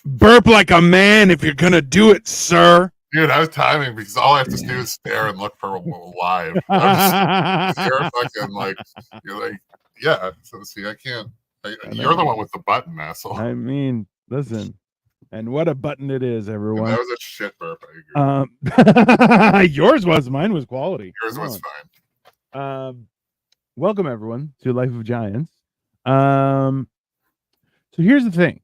Burp like a man if you're gonna do it, sir. Dude, I was timing because all I have to do is stare and look for live. You're fucking like, you're like, yeah. So see, I can't. You're the one with the button, asshole. I mean, listen, and what a button it is, everyone. And that was a shit burp. I agree. Yours was, mine was quality. Yours was fine. Welcome everyone to Life of Giants. So here's the thing,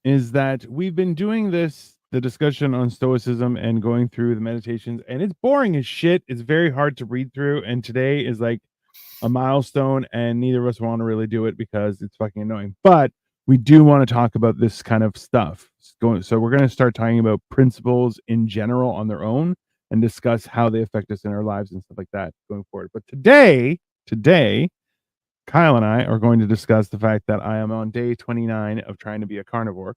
is that we've been doing the discussion on Stoicism and going through the meditations, and it's boring as shit. It's very hard to read through, and today is like a milestone, and neither of us want to really do it because it's fucking annoying. But we do want to talk about this kind of stuff. So we're going to start talking about principles in general on their own and discuss how they affect us in our lives and stuff like that going forward. But today, Kyle and I are going to discuss the fact that I am on day 29 of trying to be a carnivore.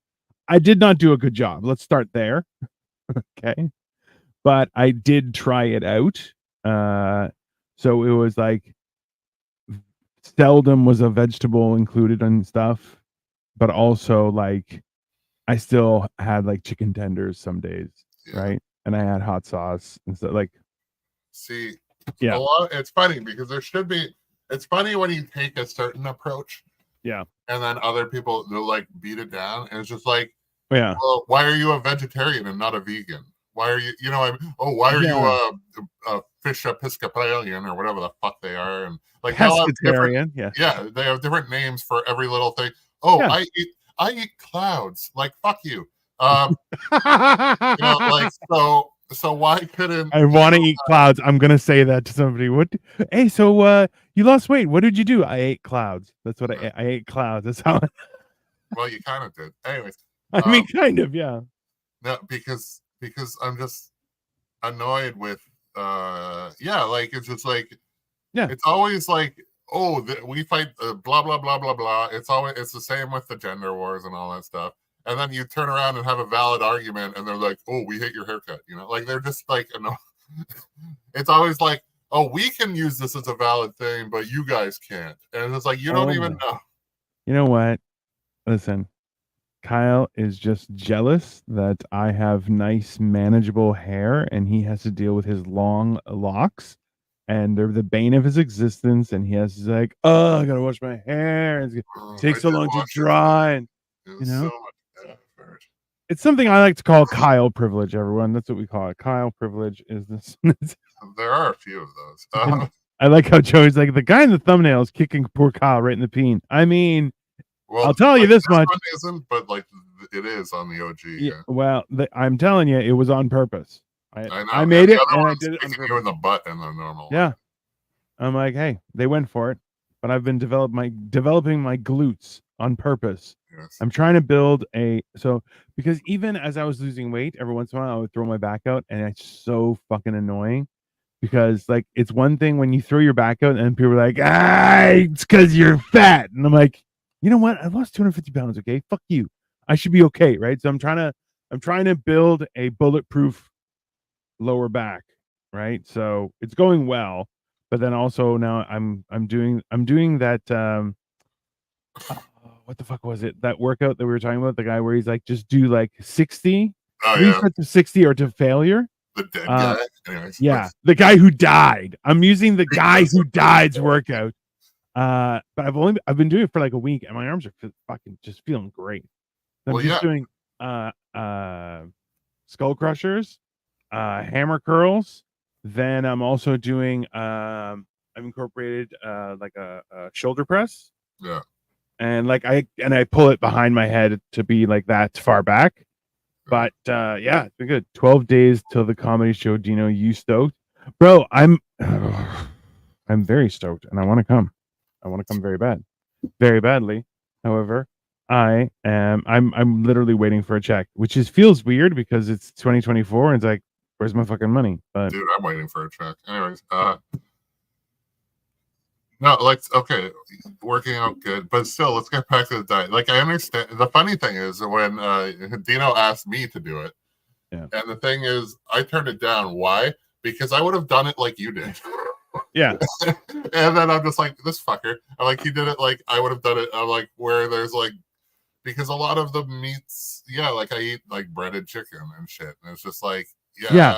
I did not do a good job. Let's start there. Okay. But I did try it out. So it was like seldom was a vegetable included and stuff, but also like I still had like chicken tenders some days, right? And I had hot sauce and so like. See, yeah, it's funny because there should be. It's funny when you take a certain approach, yeah, and then other people they'll like beat it down, and it's just like, yeah, well, why are you a vegetarian and not a vegan? Why are you, why are you a fish Episcopalian or whatever the fuck they are, and like pescatarian, yeah, they have different names for every little thing. Oh, yeah. I eat clouds. Like fuck you. Like so why couldn't I want to eat clouds? I'm gonna say that to somebody. What? Hey, so you lost weight. What did you do? I ate clouds. That's what I ate clouds. That's how. Well, you kind of did. Anyways, I mean, kind of, yeah. No, because I'm just annoyed with like it's just like it's always like we fight blah blah blah blah blah. It's the same with the gender wars and all that stuff. And then you turn around and have a valid argument, and they're like, "Oh, we hate your haircut." Like they're just like, no. It's always like, "Oh, we can use this as a valid thing, but you guys can't." And it's like you don't even know. You know what? Listen, Kyle is just jealous that I have nice, manageable hair, and he has to deal with his long locks, and they're the bane of his existence. And he has to like, "Oh, I gotta wash my hair. It takes so long to dry." And so it's something I like to call Kyle privilege, everyone. That's what we call it. Kyle privilege is this. There are a few of those. I like how Joey's like, the guy in the thumbnail is kicking poor Kyle right in the peen. I mean, I'll tell you this much. Isn't, but like it is on the OG. Yeah. Well, I'm telling you, it was on purpose. I made it, and I did it. You in the butt in the normal. Yeah. I'm like, hey, they went for it, but I've been developing my glutes on purpose. Yes. I'm trying to build because even as I was losing weight, every once in a while I would throw my back out, and it's so fucking annoying because like it's one thing when you throw your back out and people are like, it's because you're fat, and I'm like, you know what? I lost 250 pounds. Okay, fuck you. I should be okay, right? So I'm trying to build a bulletproof lower back, right? So it's going well, but then also now I'm doing that. What the fuck was it? That workout that we were talking about, the guy where he's like, just do like 60, 3 sets of 60 or to failure. The dead guy. Anyways, yeah, the guy who died. I'm using the guy who died's workout. But I've been doing it for like a week, and my arms are fucking just feeling great. I'm doing skull crushers, hammer curls. Then I'm also doing I've incorporated like a shoulder press. Yeah. And like I pull it behind my head to be like that far back. But it's been good. 12 days till the comedy show. Dino, you stoked? Bro, I'm very stoked, and I want to come. I want to come very badly. However, I'm literally waiting for a check, which feels weird because it's 2024 and it's like, where's my fucking money? But dude, I'm waiting for a check. Anyways, no, like, okay, working out good, but still, let's get back to the diet. Like, I understand. The funny thing is when Dino asked me to do it, and the thing is, I turned it down. Why? Because I would have done it like you did. Yeah. And then I'm just like, this fucker. I'm like, he did it like I would have done it. I'm like, where there's like, because a lot of the meats, like I eat like breaded chicken and shit, and it's just like, yeah,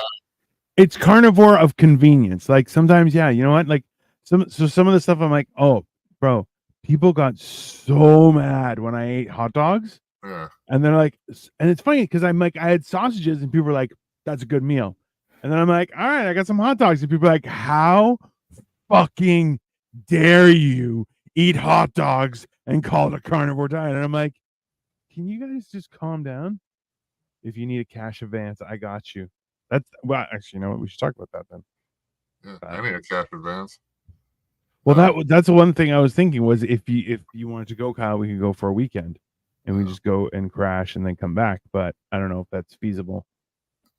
it's carnivore of convenience. Like sometimes, you know what? Like some of the stuff I'm like, oh, bro, people got so mad when I ate hot dogs. Yeah. And they're like, and it's funny because I'm like, I had sausages and people were like, that's a good meal. And then I'm like, all right, I got some hot dogs. And people are like, how fucking dare you eat hot dogs and call it a carnivore diet? And I'm like, can you guys just calm down? If you need a cash advance, I got you. That's well, actually, you know what? We should talk about that then. Yeah, I need a cash advance. Well, that's one thing I was thinking was if you wanted to go, Kyle, we could go for a weekend, and we just go and crash and then come back. But I don't know if that's feasible.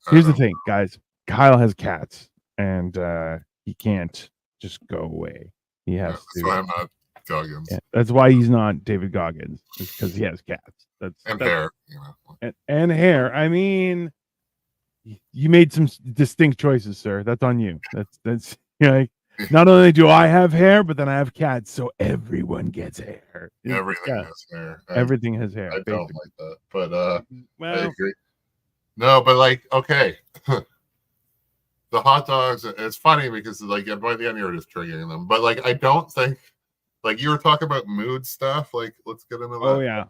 Here's the thing, guys. Kyle has cats, and he can't just go away. He has to. That's why I'm not Goggins. Yeah, that's why he's not David Goggins, because he has cats. That's hair, and hair. I mean, you made some distinct choices, sir. That's on you. That's like, not only do I have hair, but then I have cats, so everyone gets hair. Everything has hair. Everything has hair. I basically. don't like that, but well, I agree. No, but like, okay, the hot dogs. It's funny because like by the end you're just triggering them, but like I don't think, like you were talking about mood stuff. Like let's get into that. Oh yeah.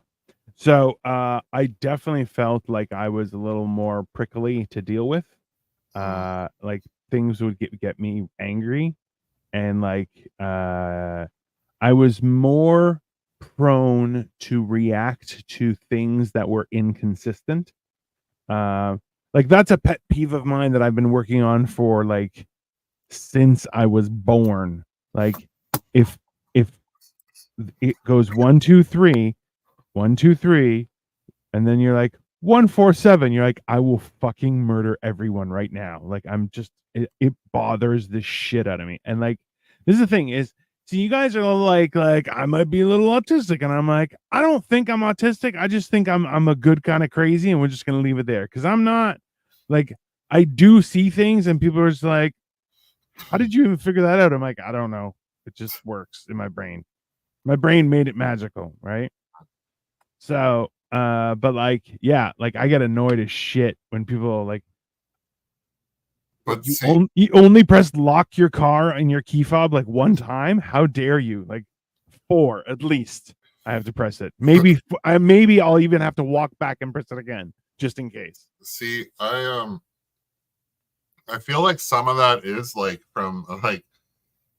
So I definitely felt like I was a little more prickly to deal with. Like things would get me angry, and like I was more prone to react to things that were inconsistent. Like that's a pet peeve of mine that I've been working on for like since I was born. Like if it goes 1 2 3 1 2 3 and then you're like 1 4 7, you're like, I will fucking murder everyone right now. Like I'm just it bothers the shit out of me. And like this is the thing is, see, you guys are like I might be a little autistic, and I'm like, I don't think I'm autistic. I just think I'm a good kind of crazy, and we're just gonna leave it there because I'm not. Like I do see things, and people are just like, how did you even figure that out? I'm like, I don't know. It just works in my brain. My brain made it magical, right? So, but like, yeah, like I get annoyed as shit when people are like, but you only press lock your car in your key fob like one time. How dare you? Like 4 at least. I have to press it. Maybe I'll even have to walk back and press it again just in case. See, I feel like some of that is like from like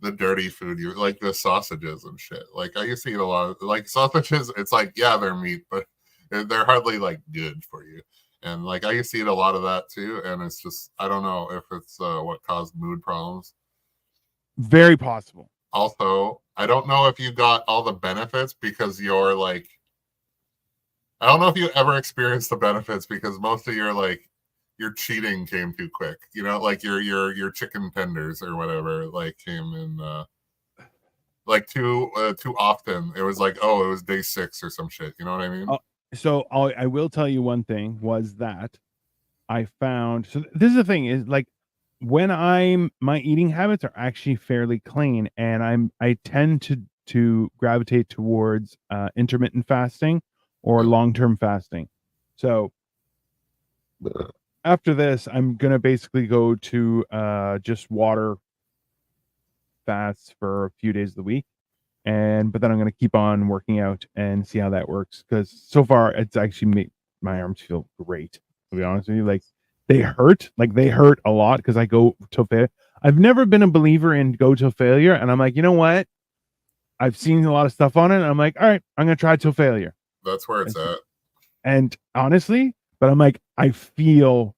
the dirty food, you like the sausages and shit. Like I used to eat a lot of like sausages. It's like, yeah, they're meat, but they're hardly like good for you. And like I used to eat a lot of that too, and it's just I don't know if it's what caused mood problems. Very possible. Also, I don't know if you got all the benefits because you're like, I don't know if you ever experienced the benefits because most of your cheating came too quick. You know, like your chicken tenders or whatever like came in like too often. It was like, oh, it was day 6 or some shit. You know what I mean? So I will tell you one thing was that I found. So this is the thing is like when my eating habits are actually fairly clean, and I tend to gravitate towards intermittent fasting or long-term fasting. So after this, I'm gonna basically go to just water fasts for a few days of the week. But then I'm going to keep on working out and see how that works. Because so far, it's actually made my arms feel great. To be honest with you, like they hurt a lot because I go to failure. I've never been a believer in go till failure, and I'm like, you know what? I've seen a lot of stuff on it, and I'm like, all right, I'm going to try till failure. That's where it's at. And honestly, but I'm like, I feel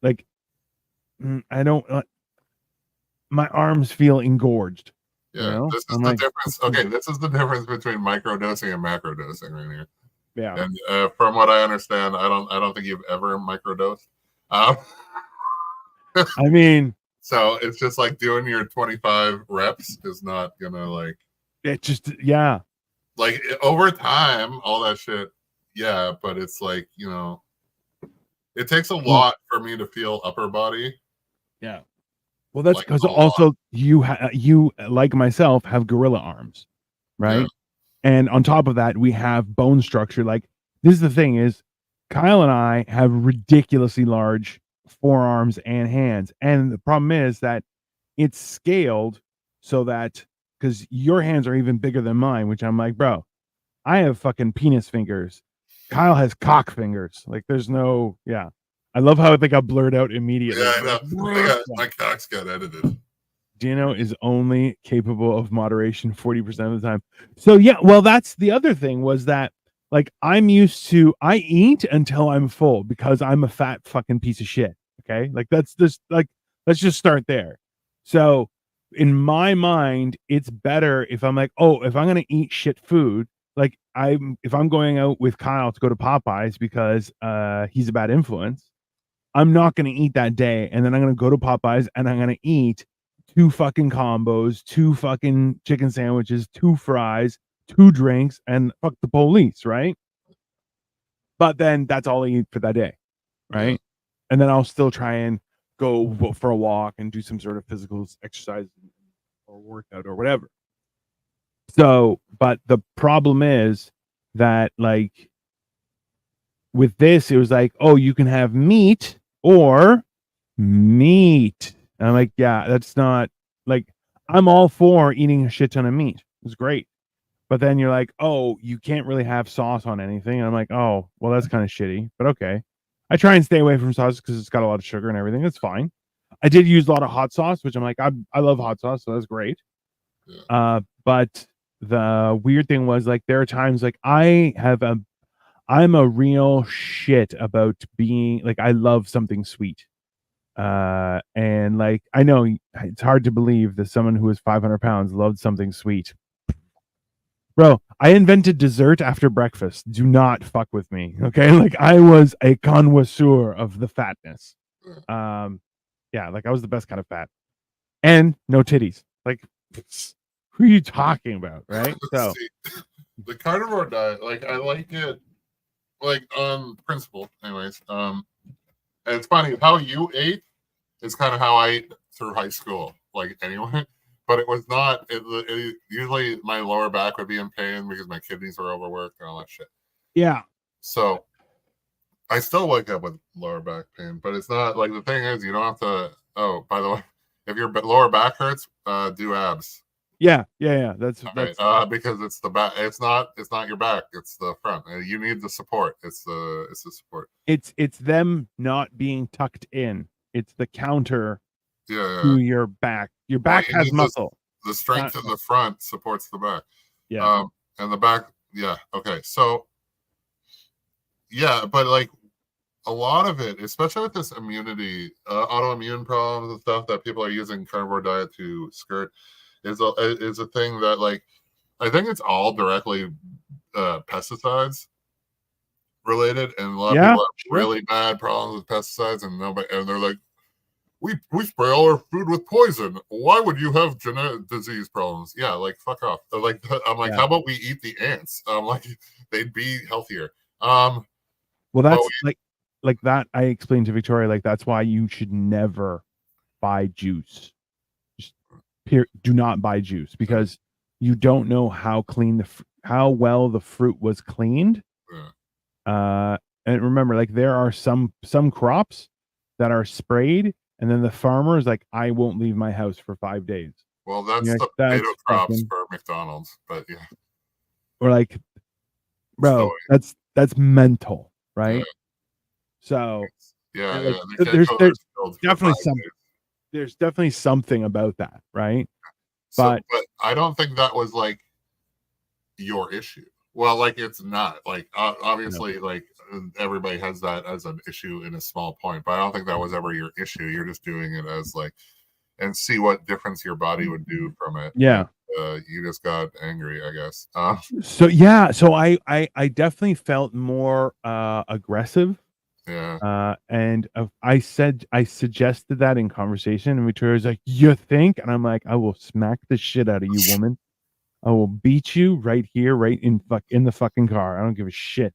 like I don't. My arms feel engorged. Yeah, you know? This is the difference. Okay, this is the difference between microdosing and macrodosing right here. Yeah. And from what I understand, I don't think you've ever microdosed. I mean, so it's just like doing your 25 reps is not gonna like. It just Like over time, all that shit. Yeah, but it's like it takes a lot for me to feel upper body. Yeah. Well, that's because also you like myself have gorilla arms, right? Yeah. And on top of that, we have bone structure. Like, this is the thing is, Kyle and I have ridiculously large forearms and hands. And the problem is that it's scaled so that, because your hands are even bigger than mine, which I'm like, bro, I have fucking penis fingers. Kyle has cock fingers. Like, there's no, yeah. I love how they got blurred out immediately. Yeah, I know. My cocks got edited. Dino is only capable of moderation 40% of the time. So yeah, well, that's the other thing was that, like, I eat until I'm full because I'm a fat fucking piece of shit. Okay. Like, let's just start there. So in my mind, it's better if I'm like, oh, if I'm going to eat shit food, like if I'm going out with Kyle to go to Popeyes because he's a bad influence, I'm not going to eat that day. And then I'm going to go to Popeyes and I'm going to eat 2 fucking combos, 2 fucking chicken sandwiches, 2 fries, 2 drinks, and fuck the police, right? But then that's all I eat for that day, right? Yeah. And then I'll still try and go for a walk and do some sort of physical exercise or workout or whatever. So, but the problem is that, like, with this, it was like, oh, you can have meat or meat. And I'm like, yeah, that's not, like, I'm all for eating a shit ton of meat. It's great. But then you're like, oh, you can't really have sauce on anything. And I'm like, oh, well, that's kind of shitty, but okay. I try and stay away from sauce because it's got a lot of sugar and everything. That's fine. I did use a lot of hot sauce, which I'm like, I love hot sauce, so that's great. Yeah. But the weird thing was, like, there are times, like, I'm a real shit about being, like, I love something sweet. And, like, I know it's hard to believe that someone who is 500 pounds loved something sweet. Bro, I invented dessert after breakfast. Do not fuck with me. Okay. Like, I was a connoisseur of the fatness. Yeah, like, I was the best kind of fat. And no titties. Like, who are you talking about? Right. So the carnivore diet, like, I like it, like, on principle, anyways. And it's funny how you ate is kind of how I ate through high school, like, anyway. But it was not. Usually, my lower back would be in pain because my kidneys were overworked and all that shit. Yeah. So I still wake up with lower back pain, but it's not, like, the thing is, you don't have to. Oh, by the way, if your lower back hurts, do abs. Yeah. That's right. Because it's the back. It's not your back. It's the front. You need the support. It's the support. It's them not being tucked in. It's the counter. Yeah. To your back. Your back has muscle. The strength in the front supports the back. Yeah. And the back. Yeah. Okay. So. Yeah, but, like, a lot of it, especially with this immunity, autoimmune problems and stuff that people are using carnivore diet to skirt, is a thing that, like, I think it's all directly pesticides related, and a lot of people have really bad problems with pesticides, and they're like, we spray all our food with poison. Why would you have genetic disease problems? Yeah, like, fuck off. Like, I'm like, how about we eat the ants? Like, they'd be healthier. Well, that's like that. I explained to Victoria, like, that's why you should never buy juice. Just do not buy juice, because you don't know how clean how well the fruit was cleaned. Yeah. And remember, like, there are some crops that are sprayed, and then the farmer is like, I won't leave my house for 5 days. Well, that's the potato crops for McDonald's, but yeah. Or, like, bro, that's mental, right? Yeah. So yeah, there's definitely something. There's definitely something about that, right? But I don't think that was, like, your issue. Well, like, it's not, like, obviously, like, everybody has that as an issue in a small point, but I don't think that was ever your issue. You're just doing it as, like, and see what difference your body would do from it. Yeah. You just got angry, I guess. So I definitely felt more aggressive. Yeah. And I suggested that in conversation, and Victoria's like, you think? And I'm like, I will smack the shit out of you, woman. I will beat you right here, right in the fucking car. I don't give a shit.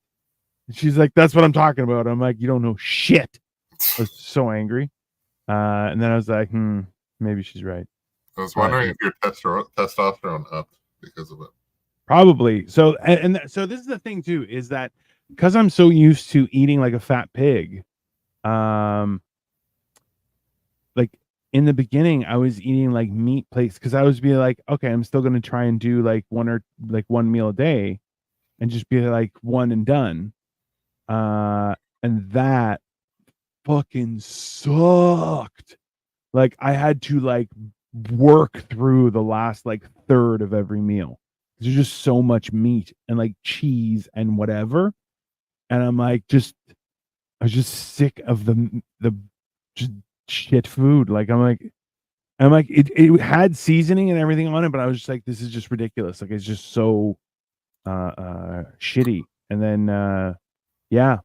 And she's like, that's what I'm talking about. I'm like, you don't know shit. I was so angry. And then I was like, maybe she's right. I was wondering if your testosterone upped because of it. Probably. So so this is the thing too, is that because I'm so used to eating like a fat pig, like in the beginning I was eating like meat plates because I was being like, okay, I'm still gonna try and do like one meal a day and just be like one and done. And that fucking sucked. Like I had to like work through the last like third of every meal. There's just so much meat and like cheese and whatever. And I'm like, I was just sick of the just shit food. Like I'm like, it had seasoning and everything on it, but I was just like, this is just ridiculous. Like it's just so shitty. And then yeah,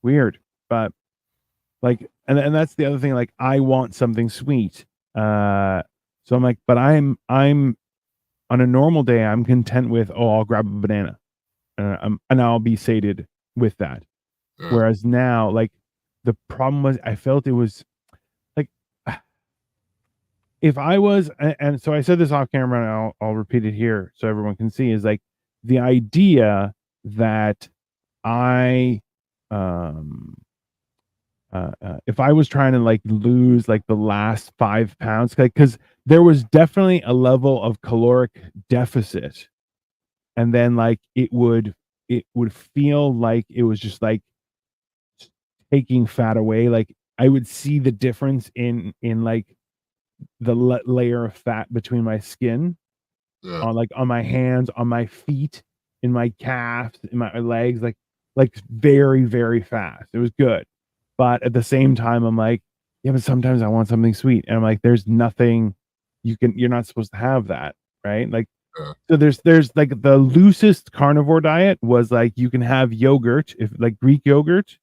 weird. But like and that's the other thing, like I want something sweet. So I'm like, but I'm on a normal day, I'm content with, oh, I'll grab a banana. And I'll be sated with that. Yeah. Whereas now, like the problem was I felt it was like if I was and so I said this off camera and I'll repeat it here so everyone can see, is like the idea that I if I was trying to like lose like the last 5 pounds, like because there was definitely a level of caloric deficit, and then like it would feel like it was just like taking fat away. Like I would see the difference in like the layer of fat between my skin, Yeah. on like on my hands, on my feet, in my calves, in my legs, like very, very fast. It was good. But at the same time, I'm like, yeah, but sometimes I want something sweet. And I'm like, there's nothing you're not supposed to have that, right? Like Yeah. so there's like the loosest carnivore diet was like you can have yogurt, if like Greek yogurt,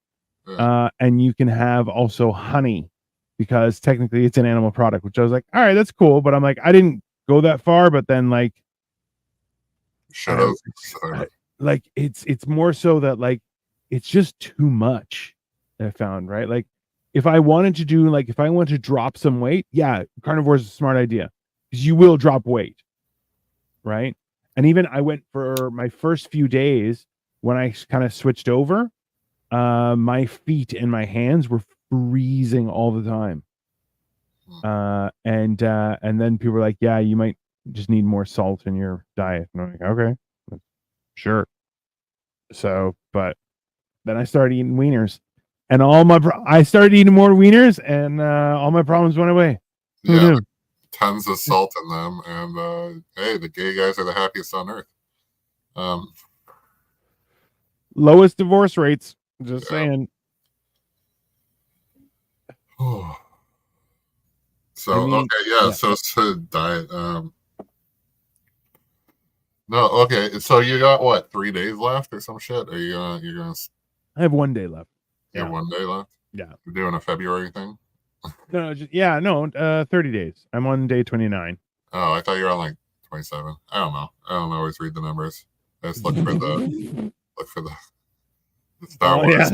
Yeah. and you can have also honey because technically it's an animal product, which I was like, all right, that's cool. But I'm like, I didn't go that far, but then like Should have. like it's more so that like it's just too much. I found, right? Like if I wanted to do like if I want to drop some weight, yeah, carnivore is a smart idea because you will drop weight, right? And even I went for my first few days when I kind of switched over, my feet and my hands were freezing all the time. And then people were like, yeah, you might just need more salt in your diet. And I'm like, okay, sure. So, but then I started eating wieners, and I started eating more wieners, and all my problems went away. Who knew? Tons of salt in them, and hey, the gay guys are the happiest on earth. Lowest divorce rates. Just saying. So I mean, okay, yeah. So it's a diet. No, okay. So you got what, 3 days left or some shit? Are you're gonna? I have 1 day left. You have 1 day left. Yeah. You're doing a February thing. No, no, 30 days. I'm on day 29. Oh, I thought you were on like 27. I don't know. I don't always read the numbers. I just look for the Star Wars.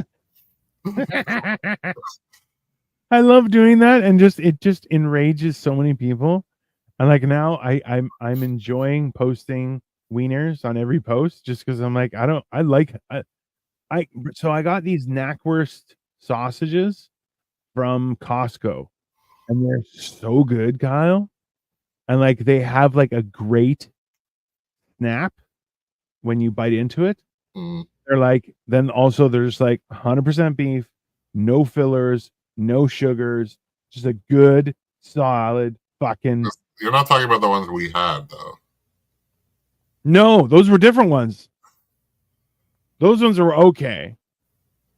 Yeah. I love doing that, and it just enrages so many people. And like now I'm enjoying posting wieners on every post just because I'm like, so I got these knackwurst sausages from Costco, and they're so good, Kyle. And like they have like a great snap when you bite into it. They're like, then also there's like 100% beef, no fillers, no sugars, just a good solid fucking. You're not talking about the ones we had though. No, those were different ones. Those ones were okay.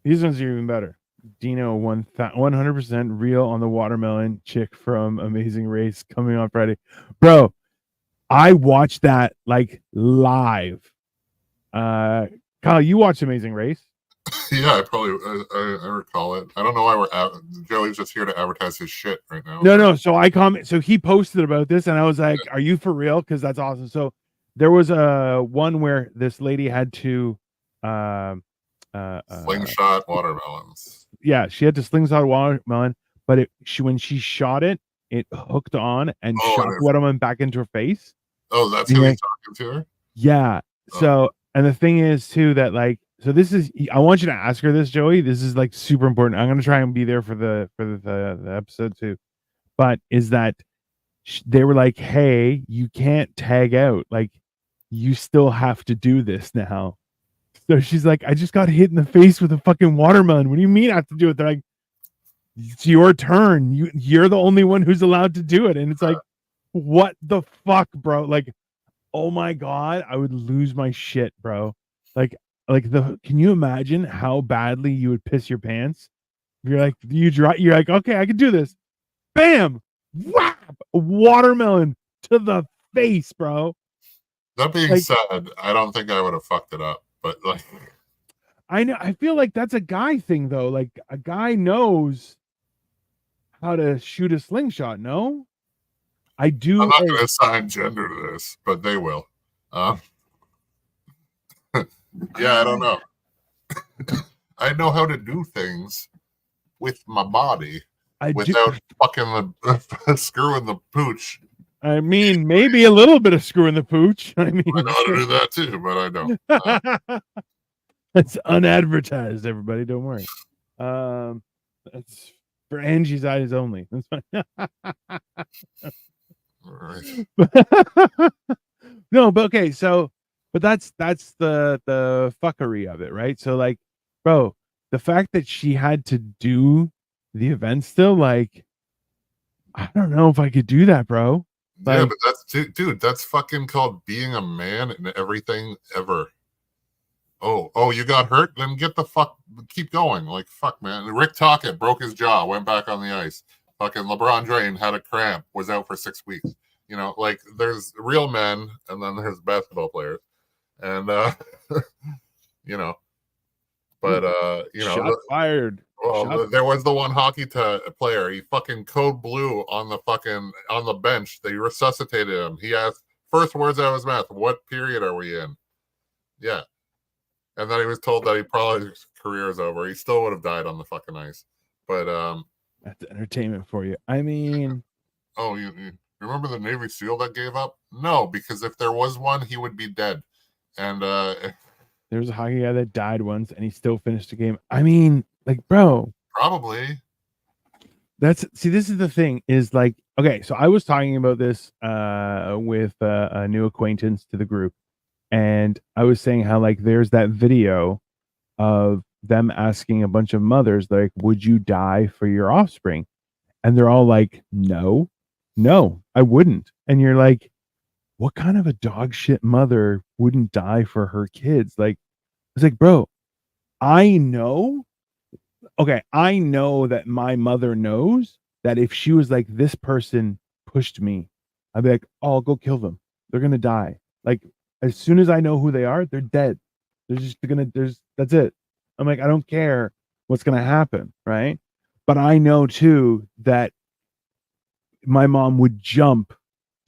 These ones are even better. Dino 100% real on the watermelon chick from Amazing Race coming on Friday. Bro, I watched that like live. Kyle, you watched Amazing Race? Yeah, I recall it. I don't know why Joey's just here to advertise his shit right now. No. So he posted about this, and I was like, "Are you for real?" Because that's awesome. So there was a one where this lady had to slingshot watermelons. Yeah, she had to slingshot watermelon, but when she shot it, it hooked on and shot the watermelon back into her face. Oh, that's who he's talking to her? Yeah. So, and the thing is too that like, so this is, I want you to ask her this, Joey. This is like super important. I'm gonna try and be there for the episode too. But is that they were like, hey, you can't tag out. Like, you still have to do this now. So she's like, I just got hit in the face with a fucking watermelon. What do you mean I have to do it? They're like, it's your turn. You're the only one who's allowed to do it. And it's like, what the fuck, bro? Like, oh my god, I would lose my shit, bro. Like can you imagine how badly you would piss your pants? You're like, you're like, okay, I can do this. Bam! Whap! Watermelon to the face, bro. That being said, I don't think I would have fucked it up, but like, I know, I feel like that's a guy thing though. Like a guy knows how to shoot a slingshot. No, I do. I'm not going to assign gender to this, but they will. Yeah, I don't know. I know how to do things with my body without fucking the screw in the pooch. I mean, maybe a little bit of screw in the pooch. I mean, I know how to do that too, but I don't. It's unadvertised, everybody. Don't worry. That's for Angie's eyes only. That's fine. Right. No, but okay, so but that's the fuckery of it, right? So like, bro, the fact that she had to do the event still, like, I don't know if I could do that, bro. Like, yeah, but that's dude, that's fucking called being a man in everything ever. Oh, you got hurt? Then get the fuck, keep going. Like, fuck, man. Rick Tocchet broke his jaw, went back on the ice. Fucking LeBron James had a cramp, was out for 6 weeks. You know, like, there's real men, and then there's basketball players. And, you know, but, you know. Shot fired. Well, there was the one hockey player. He fucking code blue on the bench. They resuscitated him. He asked, first words out of his mouth, what period are we in? Yeah. And then he was told that his career is over. He still would have died on the fucking ice. But that's entertainment for you. I mean, oh, you remember the Navy SEAL that gave up? No, because if there was one, he would be dead. And there was a hockey guy that died once, and he still finished the game. I mean, like, bro, probably. This is the thing. Is like, okay, so I was talking about this with a new acquaintance to the group. And I was saying how like there's that video of them asking a bunch of mothers, like, would you die for your offspring? And they're all like, no, I wouldn't. And you're like, what kind of a dog shit mother wouldn't die for her kids? Like, it's like, bro, I know that my mother knows that if she was like, this person pushed me, I'd be like, oh, I'll go kill them. They're going to die. Like, as soon as I know who they are, they're dead. That's it. I'm like, I don't care what's going to happen. Right. But I know too that my mom would jump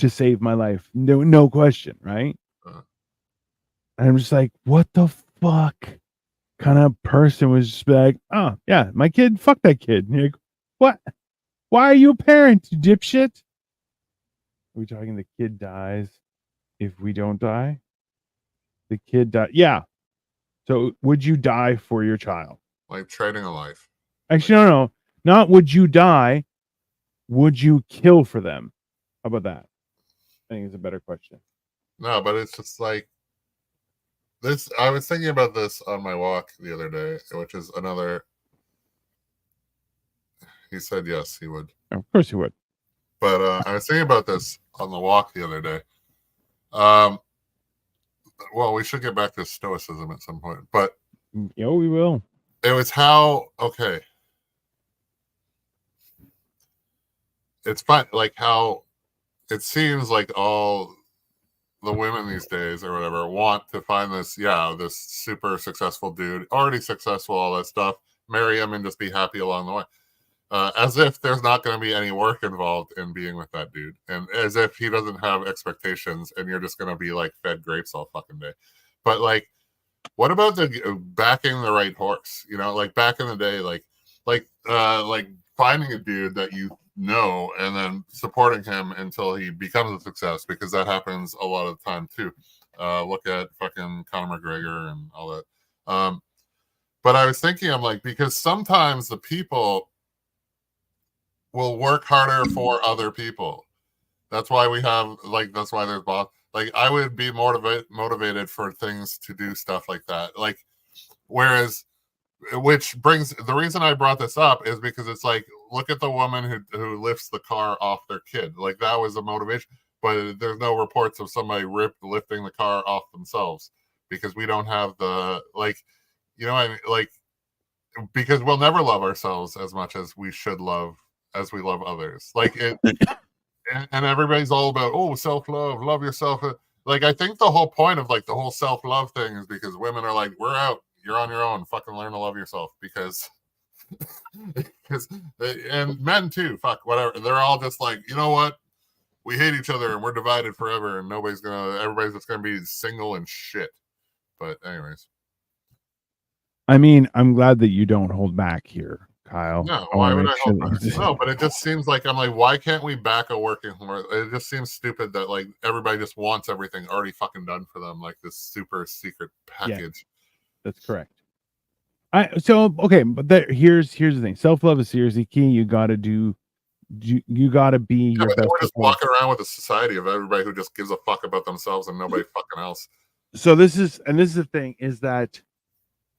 to save my life. No question. Right. And I'm just like, what the fuck kind of person was just like, oh yeah, my kid, fuck that kid. And you're like, what? Why are you a parent, you dipshit? Are we talking the kid dies if we don't die? The kid died. Yeah. So would you die for your child? Like trading a life. Actually, no. Not would you die. Would you kill for them? How about that? I think it's a better question. No, but it's just like this. I was thinking about this on my walk the other day, which is another. He said yes, he would. Of course he would. But I was thinking about this on the walk the other day. Well, we should get back to stoicism at some point, but we will. It was how it's fun, like how it seems like all the women these days or whatever want to find this super successful dude, already successful, all that stuff, marry him and just be happy along the way. As if there's not going to be any work involved in being with that dude, and as if he doesn't have expectations, and you're just going to be like fed grapes all fucking day. But like, what about the backing the right horse? You know, like back in the day, like finding a dude that you know and then supporting him until he becomes a success, because that happens a lot of the time too. Look at fucking Conor McGregor and all that. But I was thinking, I'm like, because sometimes the people will work harder for other people. That's why we have like that's why there's boss. Like I would be motivated for things to do stuff like that. Like whereas which brings the reason I brought this up is because it's like look at the woman who lifts the car off their kid. Like that was a motivation, but there's no reports of somebody lifting the car off themselves because we don't have the like you know what I mean? Like because we'll never love ourselves as much as we should love as we love others. Like it and everybody's all about self-love, love yourself. Like I think the whole point of like the whole self-love thing is because women are like, we're out, you're on your own, fucking learn to love yourself because and men too, fuck whatever. They're all just like, you know what? We hate each other and we're divided forever and everybody's just gonna be single and shit. But anyways. I mean, I'm glad that you don't hold back here, Kyle. No, why would I hold back? No, but it just seems like I'm like, why can't we back a working horse? It just seems stupid that like everybody just wants everything already fucking done for them, like this super secret package. Yeah, that's correct. Okay, but here's the thing. Self-love is seriously key. You gotta be your best. We're just walking around with a society of everybody who just gives a fuck about themselves and nobody fucking else. So this is the thing is that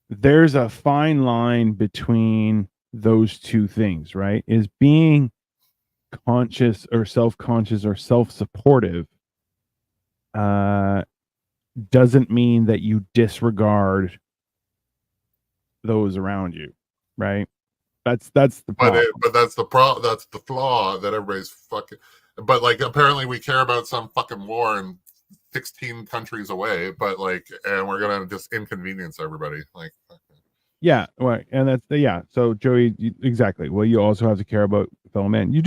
there's a fine line between those two things, right? Is being conscious or self-conscious or self-supportive doesn't mean that you disregard those around you, right? That's the problem. But that's the problem. That's the flaw that everybody's fucking. But like, apparently, we care about some fucking war in 16 countries away. But like, and we're gonna just inconvenience everybody. Like, yeah, right, and that's So Joey, exactly. Well, you also have to care about fellow man. You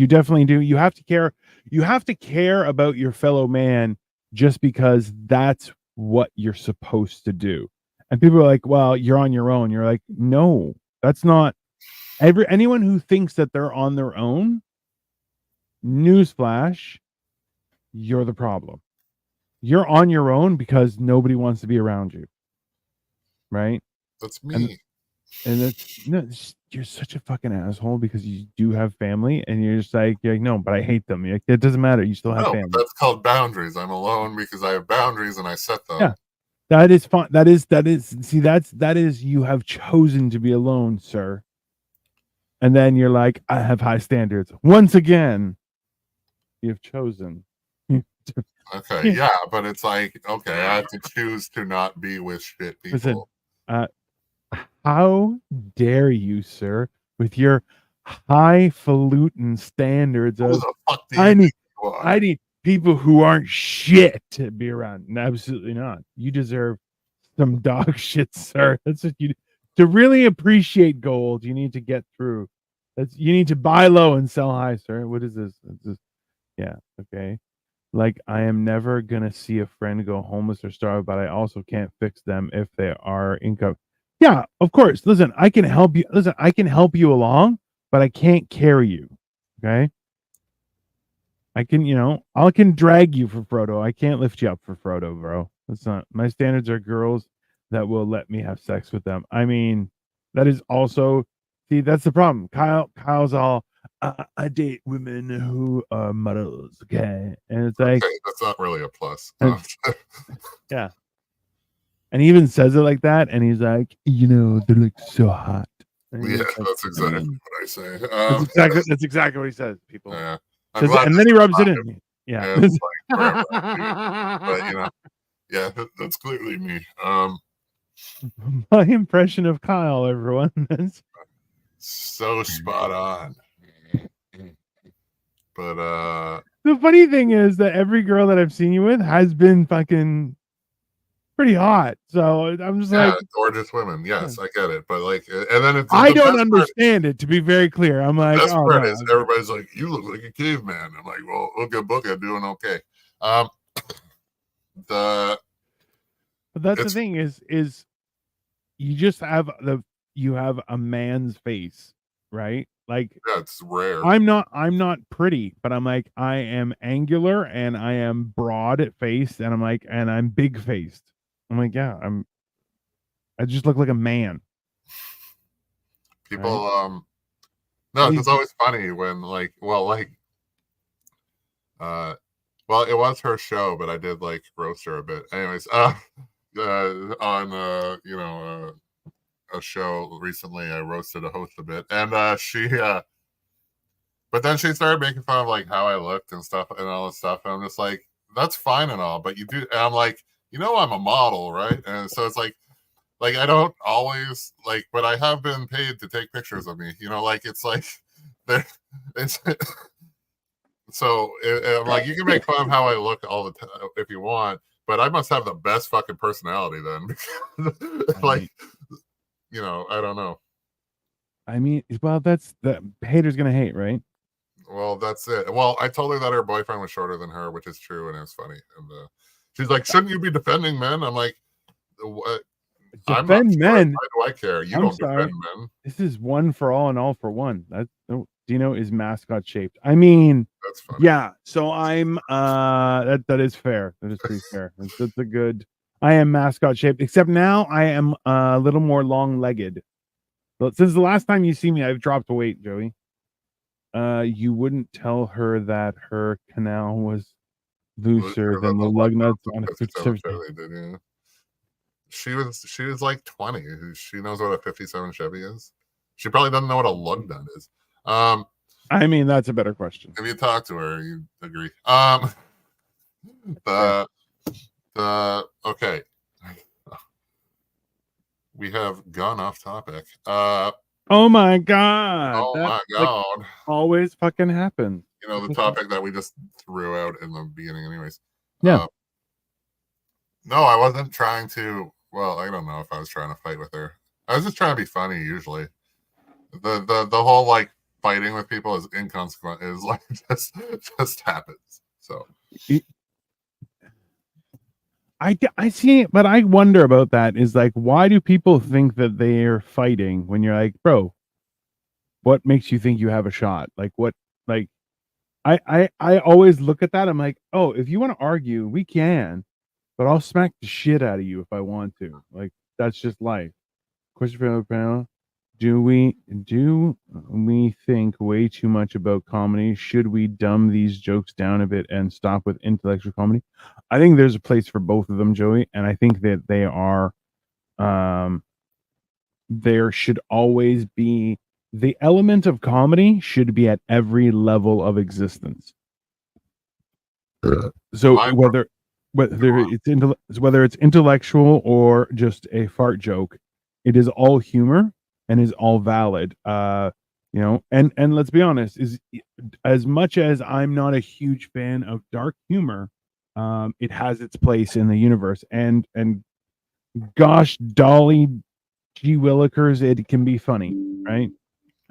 definitely do. You have to care. You have to care about your fellow man just because that's what you're supposed to do. And people are like, "Well, you're on your own." You're like, "No, that's not." Anyone who thinks that they're on their own, newsflash, you're the problem. You're on your own because nobody wants to be around you, right? That's me. And that's you're such a fucking asshole because you do have family, and you're like no, but I hate them. You're like, it doesn't matter. You still have family. That's called boundaries. I'm alone because I have boundaries and I set them. Yeah, that is fine. That is. See, that is. You have chosen to be alone, sir. And then you're like, I have high standards. Once again, you've chosen. Okay, yeah, but it's like, okay, I have to choose to not be with shit people. Listen, how dare you, sir, with your highfalutin standards of I need people who aren't shit to be around. No, absolutely not. You deserve some dog shit, sir. That's what you to really appreciate gold. You need to get through. You need to buy low and sell high, sir. What is this? Yeah, okay. Like, I am never gonna see a friend go homeless or starve, but I also can't fix them if they are income. Yeah, of course. Listen, I can help you. Listen, I can help you along, but I can't carry you. Okay. I can drag you for Frodo. I can't lift you up for Frodo, bro. That's not my standards are girls that will let me have sex with them. I mean, that is also that's the problem. Kyle's all I date women who are models, okay? And it's like that's not really a plus. Yeah. And he even says it like that, and he's like, they're like so hot. Yeah, that's exactly what I say. That's exactly what he says, people. Yeah. And then he rubs it in. Yeah. It's like but yeah, that's clearly me. My impression of Kyle, everyone. So spot on. But the funny thing is that every girl that I've seen you with has been fucking pretty hot. So I'm just like gorgeous women. Yes, I get it. But like, and then I don't understand it, to be very clear. I'm like, the best part is everybody's like, you look like a caveman. I'm like, well, look at Booker doing okay. But that's the thing is you just have you have a man's face, right? Like, yeah, it's rare. I'm not pretty, but I'm like, I am angular and I am broad faced and I'm big faced. I'm like, yeah, I just look like a man. People, right? no, it's just always funny when well, it was her show, but I did like roast her a bit. Anyways, on a show recently, I roasted a host a bit, and but then she started making fun of like how I looked and stuff and all this stuff, and I'm just like, that's fine and all, but you do, and I'm like, I'm a model, right? And so it's like I don't always like, but I have been paid to take pictures of me, like it's like there, it's. So I'm like, you can make fun of how I look all the time if you want, but I must have the best fucking personality then. Like, I don't know. I mean, well, that's the hater's gonna hate, right? Well, that's it. Well, I told her that her boyfriend was shorter than her, which is true, and it was funny. And she's like, "Shouldn't you be defending men?" I'm like, "What? I'm not Defend short. men. Why do I care? You I'm don't sorry. defend men." This is one for all and all for one. That is mascot shaped. I mean, That's funny. yeah. So I'm that is fair. That is pretty fair. That's a good. I am mascot shaped, except now I am a little more long legged. But since the last time you see me, I've dropped weight, Joey. You wouldn't tell her that her canal was looser than the lug nuts on a 57 Chevy. She was like 20. She knows what a 57 Chevy is. She probably doesn't know what a lug nut is. I mean, that's a better question. If you talk to her, you agree. Okay. We have gone off topic. Oh my god. Oh my god. Like, always fucking happens. The topic that we just threw out in the beginning, anyways. Yeah. No, I wasn't trying to. Well, I don't know if I was trying to fight with her. I was just trying to be funny. Usually, the whole like fighting with people is inconsequent. Is like just happens. So I see it, but I wonder about that. Is like, why do people think that they're fighting when you're like, bro, what makes you think you have a shot? Like, what? Like, I always look at that. I'm like, oh, if you want to argue, we can, but I'll smack the shit out of you if I want to. Like, that's just life. Question for the panel: Do we think way too much about comedy? Should we dumb these jokes down a bit and stop with intellectual comedy? I think there's a place for both of them, Joey, and I think that they are. There should always be the element of comedy should be at every level of existence. So whether it's intellectual or just a fart joke, it is all humor and is all valid. And let's be honest, is as much as I'm not a huge fan of dark humor, it has its place in the universe. And gosh, Dolly G Willikers, it can be funny, right?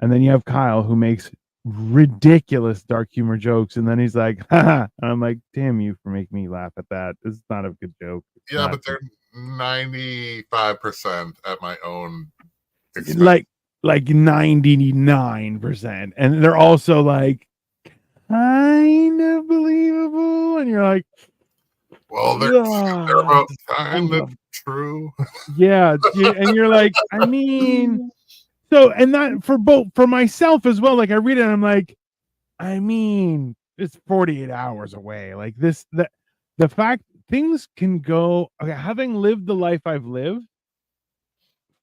And then you have Kyle who makes ridiculous dark humor jokes, and then he's like, haha. I'm like, damn you for making me laugh at that. This is not a good joke. Yeah, but they're 95% at my own expense. Like 99%. And they're also like kind of believable. And you're like, well, they're about kind of true. Yeah. And you're like, I mean, so, and that for myself as well, like I read it and I'm like, I mean, it's 48 hours away. Like the fact things can go, okay, having lived the life I've lived,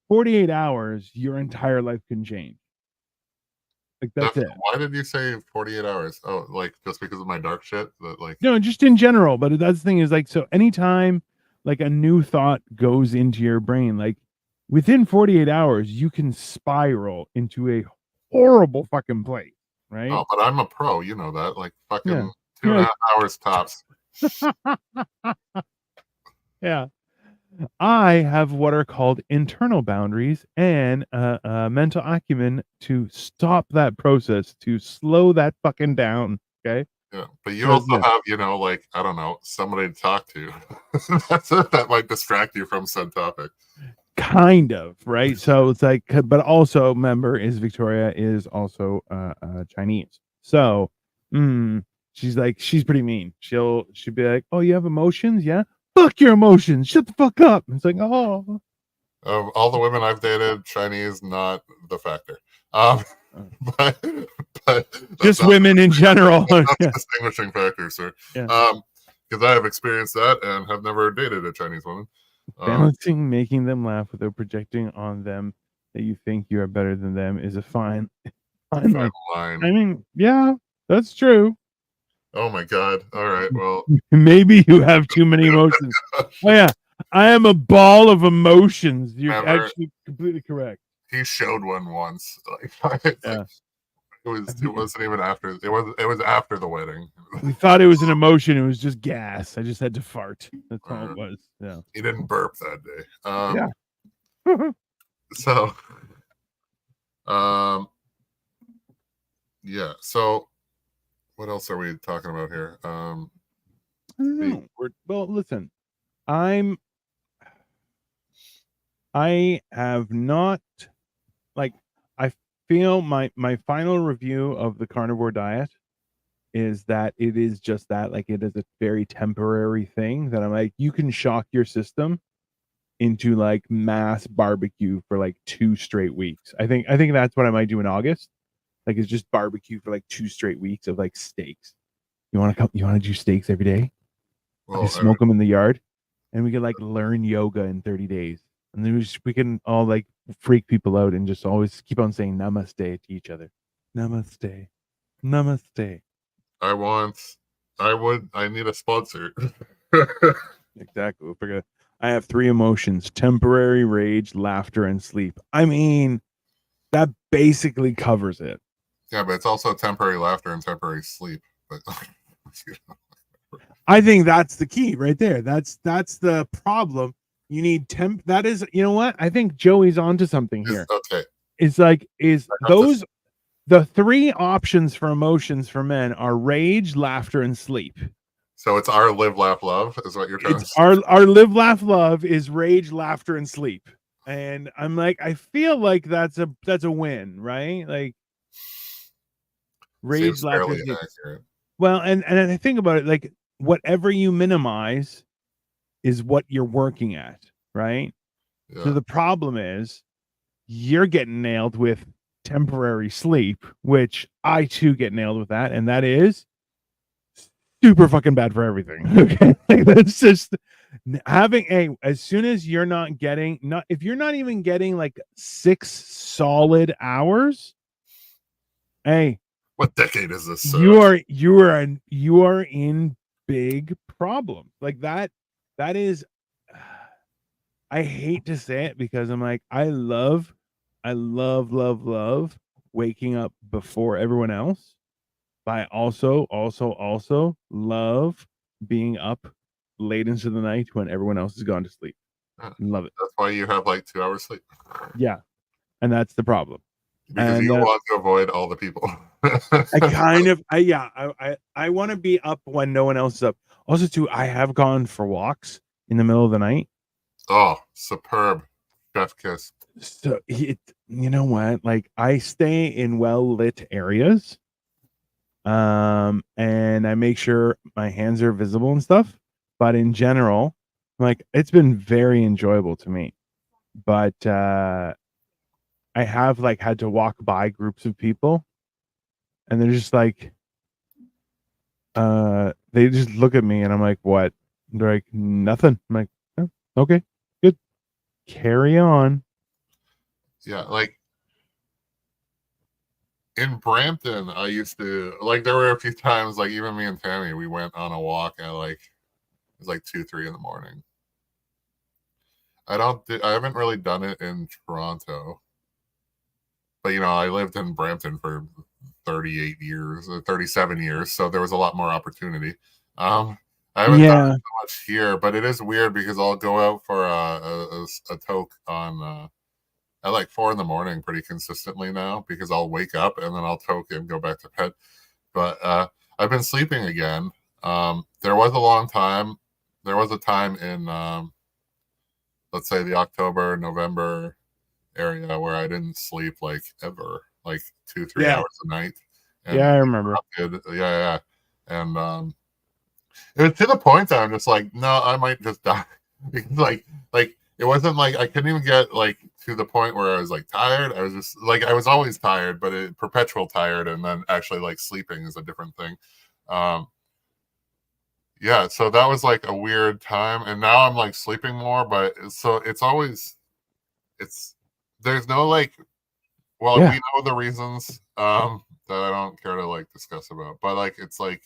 48 hours, your entire life can change. Like that's it. Why did you say 48 hours? Oh, like just because of my dark shit? No, just in general. But that's the thing is like, so anytime like a new thought goes into your brain, like within 48 hours, you can spiral into a horrible fucking place, right? Oh, but I'm a pro, you know that. Like fucking 2.5 hours tops. Yeah. I have what are called internal boundaries and mental acumen to stop that process, to slow that fucking down. Okay. Yeah, but you also have, like, I don't know, somebody to talk to. That might distract you from said topic. kind of, right? So it's like, but also remember, is Victoria is also Chinese. So she's like, she's pretty mean. She'll be like, oh, you have emotions? Yeah. Fuck your emotions. Shut the fuck up. It's like, oh. Of all the women I've dated, Chinese not the factor. But just women in general. That's a distinguishing factor, sir. Yeah. Because I have experienced that and have never dated a Chinese woman. Balancing making them laugh without projecting on them that you think you are better than them is a fine line. I mean, yeah, that's true. Oh my god. All right. Well, maybe you have too many emotions. Oh yeah. I am a ball of emotions. You're actually completely correct. He showed one once. Like, yeah. It wasn't even after. It was after the wedding. We thought it was an emotion. It was just gas. I just had to fart. That's all it was. Yeah. He didn't burp that day. Yeah. So, yeah. So, what else are we talking about here? I don't know. Well, listen. I have not, like, I feel my final review of the carnivore diet is that it is just that, like, it is a very temporary thing that I'm like, you can shock your system into like mass barbecue for like 2 straight weeks. I think that's what I might do in August. Like, it's just barbecue for like 2 straight weeks of like steaks. You want to do steaks every day? Well, smoke them in the yard, and we could like learn yoga in 30 days. And then we can all like freak people out and just always keep on saying namaste to each other. Namaste. Namaste. I need a sponsor. Exactly. I have 3 emotions: temporary rage, laughter, and sleep. I mean, that basically covers it. Yeah, but it's also temporary laughter and temporary sleep. But I think that's the key right there. That's the problem. You need that is, you know what? I think Joey's onto something here. Okay. It's like, the 3 options for emotions for men are rage, laughter, and sleep. So it's our live, laugh, love is what you're trying to say. Our live, laugh, love is rage, laughter, and sleep. And I'm like, I feel like that's a win, right? Like, rage, laughter, and sleep. Well, and I think about it, like, whatever you minimize is what you're working at, right? Yeah. So the problem is you're getting nailed with temporary sleep, which I too get nailed with that, and that is super fucking bad for everything. Okay, like, that's just having as soon as you're not getting, if you're not even getting like 6 solid hours, what decade is this? You are in big problems. Like that is, I hate to say it because I'm like, I love waking up before everyone else, but I also love being up late into the night when everyone else has gone to sleep. Love it. That's why you have like 2 hours sleep. Yeah, and that's the problem. Because you want to avoid all the people. I want to be up when no one else is up. Also, too, I have gone for walks in the middle of the night. Oh, superb. Chef kiss. So you know what? Like, I stay in well-lit areas. And I make sure my hands are visible and stuff. But in general, like, it's been very enjoyable to me. But I have like had to walk by groups of people, and they're just like, they just look at me, and I'm like, what? They're like, nothing. I'm like, oh, okay, good, carry on. Yeah, like in Brampton, I used to, like, there were a few times, like, even me and Tammy, we went on a walk at like, it was like 2-3 in the morning. I haven't really done it in Toronto, but you know, I lived in Brampton for 38 years, 37 years, so there was a lot more opportunity. I haven't done it so much here, but it is weird because I'll go out for a toke on at like 4 in the morning pretty consistently now, because I'll wake up and then I'll toke and go back to bed. But I've been sleeping again. There was a time in let's say the October, November area where I didn't sleep like ever, like 2-3 hours a night. And I remember. Yeah. And it was to the point that I'm just like, no, I might just die. Because like it wasn't like I couldn't even get like to the point where I was like tired. I was just like I was always tired, but perpetual tired, and then actually like sleeping is a different thing. Yeah, so that was like a weird time, and now I'm like sleeping more, but so it's always there's no like we know the reasons that I don't care to like discuss about, but like it's like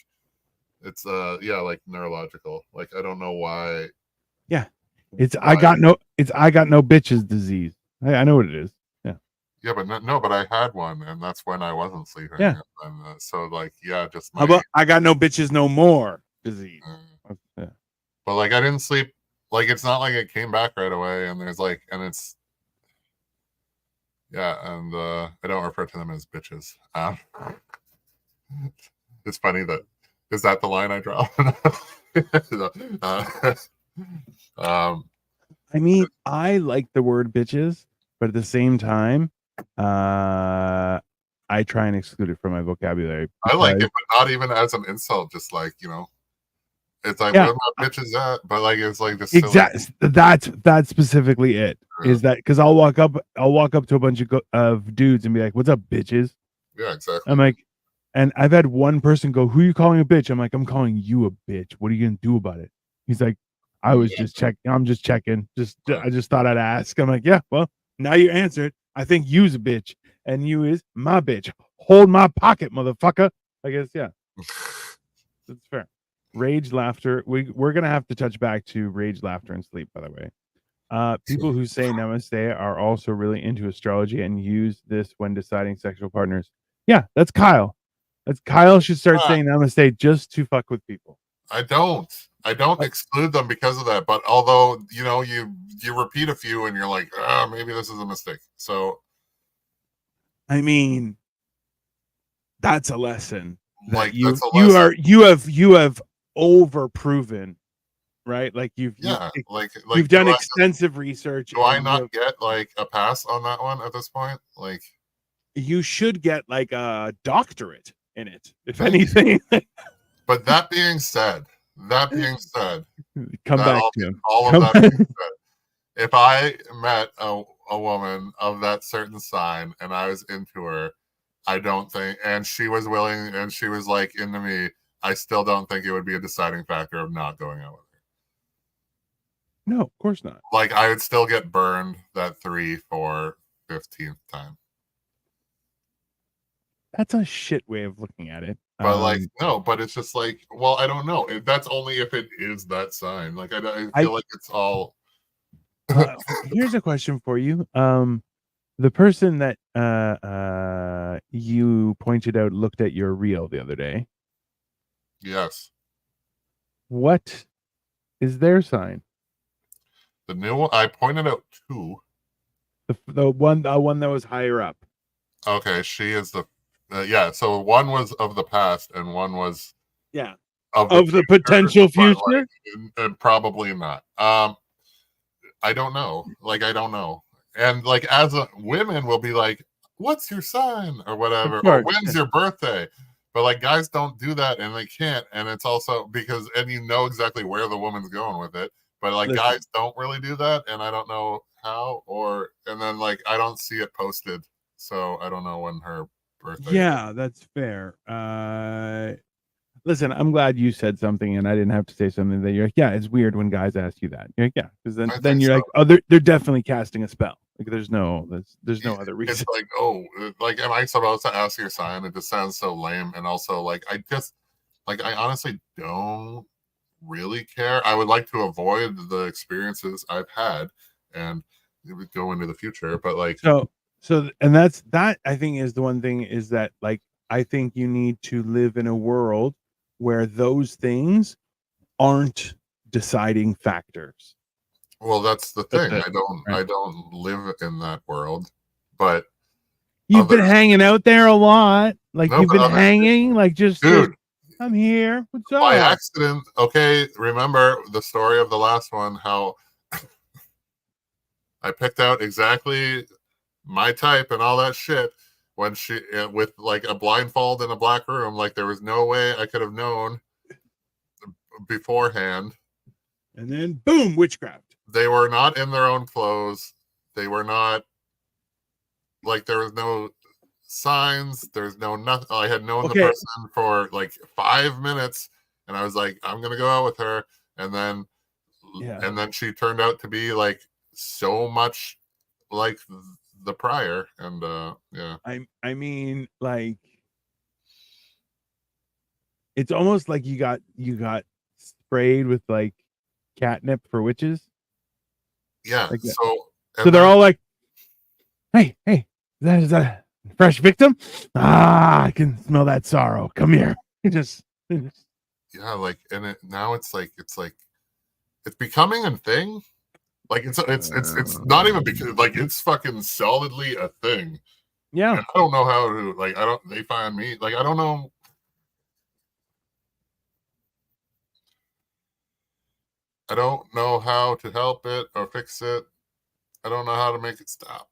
like neurological. Like I don't know why. Yeah. I got no bitches disease. I know what it is. Yeah, but but I had one, and that's when I wasn't sleeping. Yeah. And so like just how about I got no bitches no more disease. Yeah. But like I didn't sleep. Like it's not like it came back right away, and there's like it's and I don't refer to them as bitches. It's funny that is that the line I draw. I mean, I like the word bitches, but at the same time, I try and exclude it from my vocabulary. I like it, but not even as an insult. Just like it's like where my bitch is at, but like it's like this. Exactly. That's specifically it. Yeah. Is that because I'll walk up to a bunch of dudes and be like, "What's up, bitches?" Yeah, exactly. I'm like, and I've had one person go, "Who are you calling a bitch?" I'm like, "I'm calling you a bitch. What are you gonna do about it?" He's like, "I was just checking. I'm just checking. I just thought I'd ask." I'm like, "Yeah, well, now you answered. I think you's a bitch, and you is my bitch. Hold my pocket, motherfucker." I guess that's fair. Rage, laughter. We're gonna have to touch back to rage, laughter, and sleep. By the way, people who say namaste are also really into astrology and use this when deciding sexual partners. Yeah, that's Kyle. Kyle should start saying namaste just to fuck with people. I don't exclude them because of that. But although you repeat a few and you're like, maybe this is a mistake. So, I mean, that's a lesson. Like you have overproven, right? Like you've done extensive research. Do I not get like a pass on that one at this point? Like you should get like a doctorate in it, if anything. But that being said, come back to him. All of that being said, if I met a woman of that certain sign and I was into her, I don't think, and she was willing and she was like into me, I still don't think it would be a deciding factor of not going out with her. No, of course not. Like I would still get burned that 3, 4, 15th time. That's a shit way of looking at it. But like, no, but it's just like, well, I don't know. That's only if it is that sign. Like, I feel like it's all. Here's a question for you. The person that you pointed out looked at your reel the other day. Yes. What is their sign? The new one, I pointed out 2. The one that was higher up. Okay, she is the so one was of the past and one was of the potential future. Like, probably not. I don't know. Like I don't know. And like as women will be like, "What's your sign?" or whatever, or "When's your birthday?" But like guys don't do that, and they can't. And it's also because you know exactly where the woman's going with it. But like guys don't really do that, and I don't know how. And then like I don't see it posted, so I don't know when her birthday. Yeah, that's fair. Listen, I'm glad you said something, and I didn't have to say something that you're like, yeah, it's weird when guys ask you that. You're like, yeah, because then you're like, oh, they're definitely casting a spell. Like there's no other reason. It's like, oh, like am I supposed to ask your sign? It just sounds so lame, and also like I honestly don't really care. I would like to avoid the experiences I've had and go into the future, but like so and that I think is the one thing is that like I think you need to live in a world where those things aren't deciding factors. Well, that's the thing. I don't live in that world, but you've been hanging out there a lot. Like you've been hanging, like just I'm here. What's up? By accident. Okay, remember the story of the last one? How I picked out exactly my type and all that shit when she with like a blindfold in a black room. Like there was no way I could have known beforehand. And then boom, witchcraft. They were not in their own clothes. They were not like there was no signs. There's no nothing. I had known the person for like 5 minutes, and I was like, I'm gonna go out with her, and then she turned out to be like so much like the prior, and yeah. I mean, like, it's almost like you got sprayed with like catnip for witches. Yeah. Like so they're all like, hey, is that a fresh victim? I can smell that sorrow. Come here. Just yeah, like, and now it's becoming a thing. Like it's not even because like it's fucking solidly a thing. Yeah. And I don't know how to like. They find me like I don't know. I don't know how to help it or fix it. I don't know how to make it stop.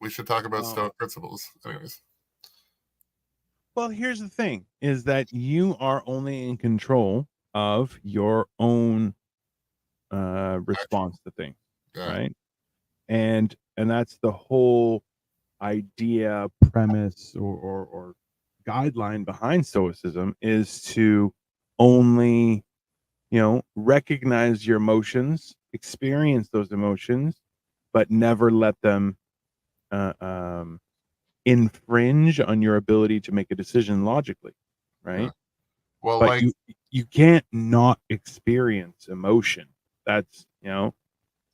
We should talk about Stoic principles, anyways. Well, here's the thing: is that you are only in control of your own response to things, right? And that's the whole idea, premise, or guideline behind Stoicism, is to only, recognize your emotions, experience those emotions, but never let them infringe on your ability to make a decision logically, right? Yeah. Well, but you can't not experience emotion. That's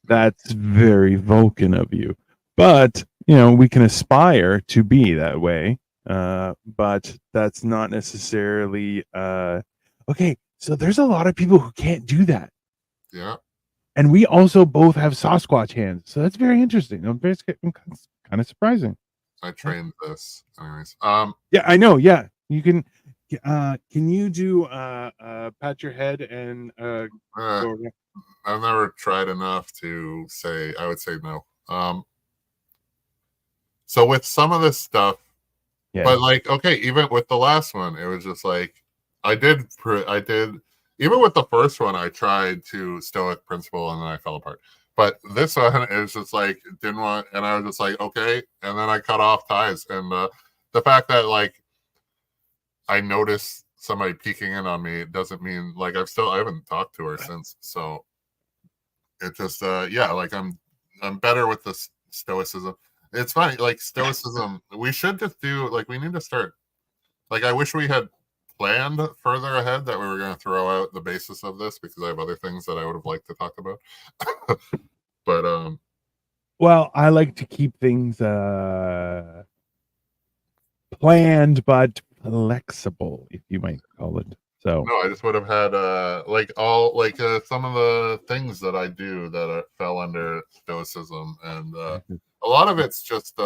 that's very Vulcan of you. But we can aspire to be that way, but that's not necessarily okay. So there's a lot of people who can't do that. Yeah. And we also both have Sasquatch hands, so that's very interesting. I'm kind of surprising. I trained this, anyways. Yeah, I know. Yeah, you can. Can you do pat your head and I've never tried enough to say. I would say no. So with some of this stuff, but like, okay, even with the last one, it was just like I did. Even with the first one, I tried to Stoic principle, and then I fell apart. But this one is just like didn't want, and I was just like, okay, and then I cut off ties. And the fact that like I noticed somebody peeking in on me, it doesn't mean like I haven't talked to her since. So it just yeah, like I'm better with the Stoicism. It's funny, like Stoicism. We should just do like we need to start. Like I wish we had planned further ahead that we were going to throw out the basis of this because I have other things that I would have liked to talk about. But well, I like to keep things planned but flexible, if you might call it. So no, I just would have had like all like some of the things that I do that fell under Stoicism, and a lot of it's just